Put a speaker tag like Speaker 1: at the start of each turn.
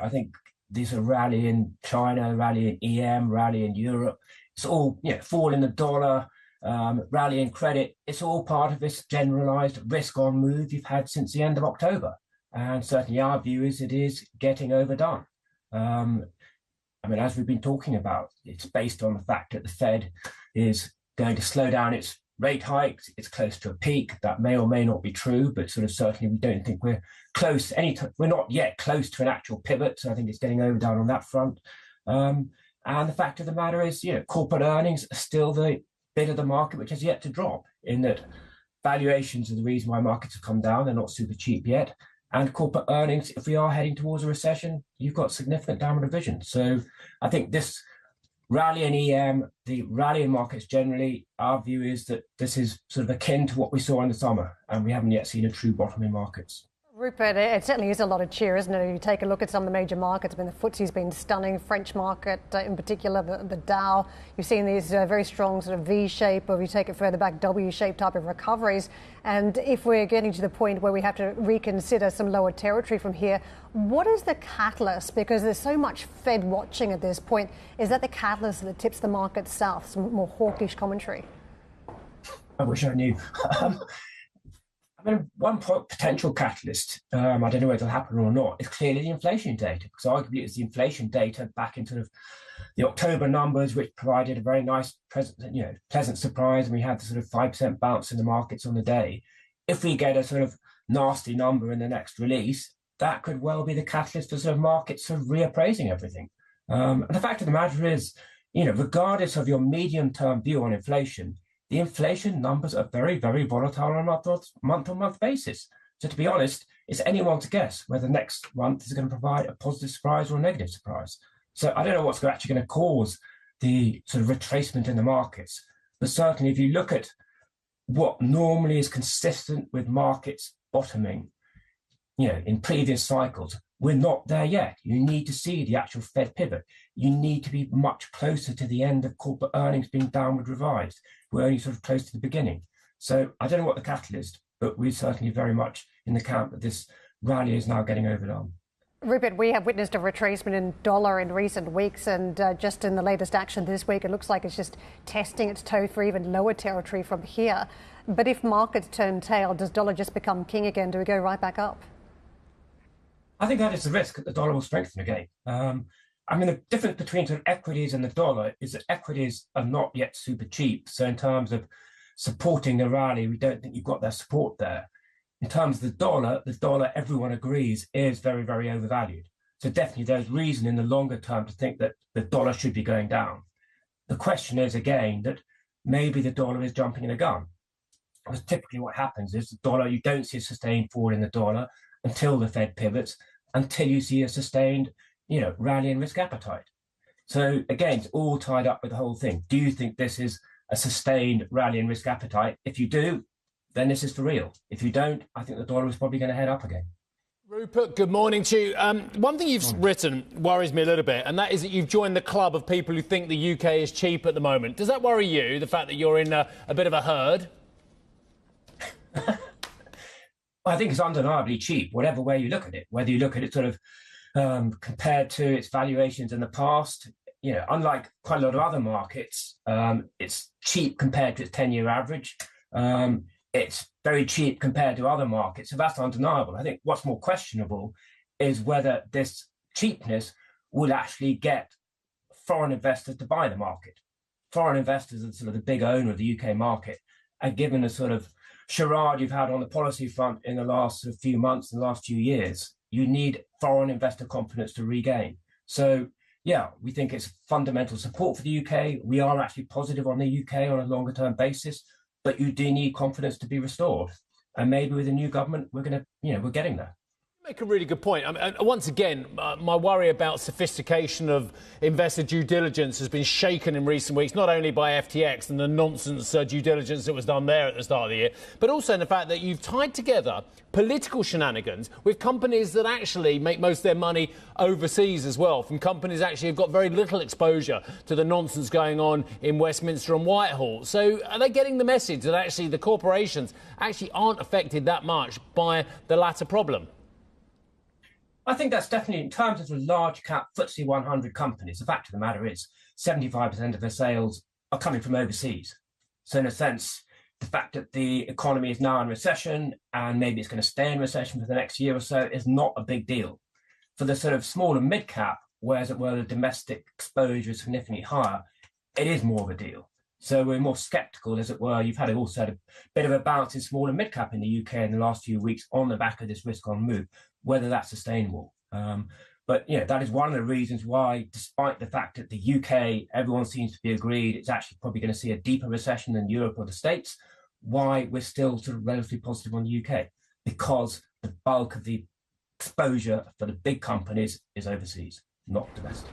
Speaker 1: I think there's a rally in China, rally in EM, rally in Europe. It's all, fall in the dollar, rally in credit. It's all part of this generalized risk-on move you've had since the end of October. And certainly our view is it is getting overdone. As we've been talking about, it's based on the fact that the Fed is going to slow down its rate hikes. It's close to a peak. That may or may not be true, but sort of certainly we don't think we're close. We're not yet close to an actual pivot. So I think it's getting overdone on that front. And the fact of the matter is, corporate earnings are still the bit of the market which has yet to drop, in that valuations are the reason why markets have come down. They're not super cheap yet. And corporate earnings, if we are heading towards a recession, you've got significant downward revision. So I think this rally in EM, the rally in markets generally, our view is that this is sort of akin to what we saw in the summer, and we haven't yet seen a true bottom in markets.
Speaker 2: Rupert, it certainly is a lot of cheer, isn't it? You take a look at some of the major markets. The FTSE's been stunning, French market in particular, the Dow. You've seen these very strong sort of V-shape, or if you take it further back, W-shape type of recoveries. And if we're getting to the point where we have to reconsider some lower territory from here, what is the catalyst? Because there's so much Fed watching at this point. Is that the catalyst that tips the market south, some more hawkish commentary?
Speaker 1: I wish I knew. One potential catalyst, I don't know whether it'll happen or not, is clearly the inflation data, because arguably it's the inflation data back in sort of the October numbers, which provided a very nice, pleasant surprise, and we had the sort of 5% bounce in the markets on the day. If we get a sort of nasty number in the next release, that could well be the catalyst for sort of markets sort of reappraising everything. And the fact of the matter is, regardless of your medium-term view on inflation, the inflation numbers are very, very volatile on a month-on-month basis. So to be honest, it's anyone's guess whether next month is going to provide a positive surprise or a negative surprise. So I don't know what's actually going to cause the sort of retracement in the markets. But certainly if you look at what normally is consistent with markets bottoming, in previous cycles, we're not there yet. You need to see the actual Fed pivot. You need to be much closer to the end of corporate earnings being downward revised. We're only sort of close to the beginning. So I don't know what the catalyst, but we're certainly very much in the camp that this rally is now getting overdone.
Speaker 2: Rupert, we have witnessed a retracement in dollar in recent weeks, and just in the latest action this week, it looks like it's just testing its toe for even lower territory from here. But if markets turn tail, does dollar just become king again? Do we go right back up?
Speaker 1: I think that is the risk that the dollar will strengthen again. The difference between sort of equities and the dollar is that equities are not yet super cheap. So in terms of supporting the rally, we don't think you've got their support there. In terms of the dollar, everyone agrees, is very, very overvalued. So definitely there's reason in the longer term to think that the dollar should be going down. The question is, again, that maybe the dollar is jumping in a gun. Because typically what happens is the dollar, you don't see a sustained fall in the dollar until the Fed pivots, until you see a sustained, rally in risk appetite. So again, it's all tied up with the whole thing. Do you think this is a sustained rally in risk appetite? If you do, then this is for real. If you don't, I think the dollar is probably going to head up again.
Speaker 3: Rupert, good morning to you. One thing you've written worries me a little bit, and that is that you've joined the club of people who think the UK is cheap at the moment. Does that worry you, the fact that you're in a bit of a herd?
Speaker 1: I think it's undeniably cheap, whatever way you look at it. Whether you look at it sort of compared to its valuations in the past, unlike quite a lot of other markets, it's cheap compared to its 10-year average. It's very cheap compared to other markets. So that's undeniable. I think what's more questionable is whether this cheapness will actually get foreign investors to buy the market. Foreign investors are sort of the big owner of the UK market. And given the sort of charade you've had on the policy front in the last few months, in the last few years, you need foreign investor confidence to regain. So, yeah, we think it's fundamental support for the UK. We are actually positive on the UK on a longer term basis, but you do need confidence to be restored. And maybe with a new government, we're getting there.
Speaker 3: Make a really good point. Once again, my worry about sophistication of investor due diligence has been shaken in recent weeks, not only by FTX and the nonsense due diligence that was done there at the start of the year, but also in the fact that you've tied together political shenanigans with companies that actually make most of their money overseas as well, from companies actually have got very little exposure to the nonsense going on in Westminster and Whitehall. So are they getting the message that actually the corporations actually aren't affected that much by the latter problem?
Speaker 1: I think that's definitely, in terms of the large cap FTSE 100 companies, the fact of the matter is 75% of their sales are coming from overseas. So in a sense, the fact that the economy is now in recession and maybe it's going to stay in recession for the next year or so is not a big deal. For the sort of small and mid cap, whereas it were the domestic exposure is significantly higher, it is more of a deal. So we're more skeptical, as it were. You've had also a bit of a bounce in small and mid cap in the UK in the last few weeks on the back of this risk on move, whether that's sustainable. But that is one of the reasons why, despite the fact that the UK, everyone seems to be agreed, it's actually probably going to see a deeper recession than Europe or the States, why we're still sort of relatively positive on the UK, because the bulk of the exposure for the big companies is overseas, not domestic.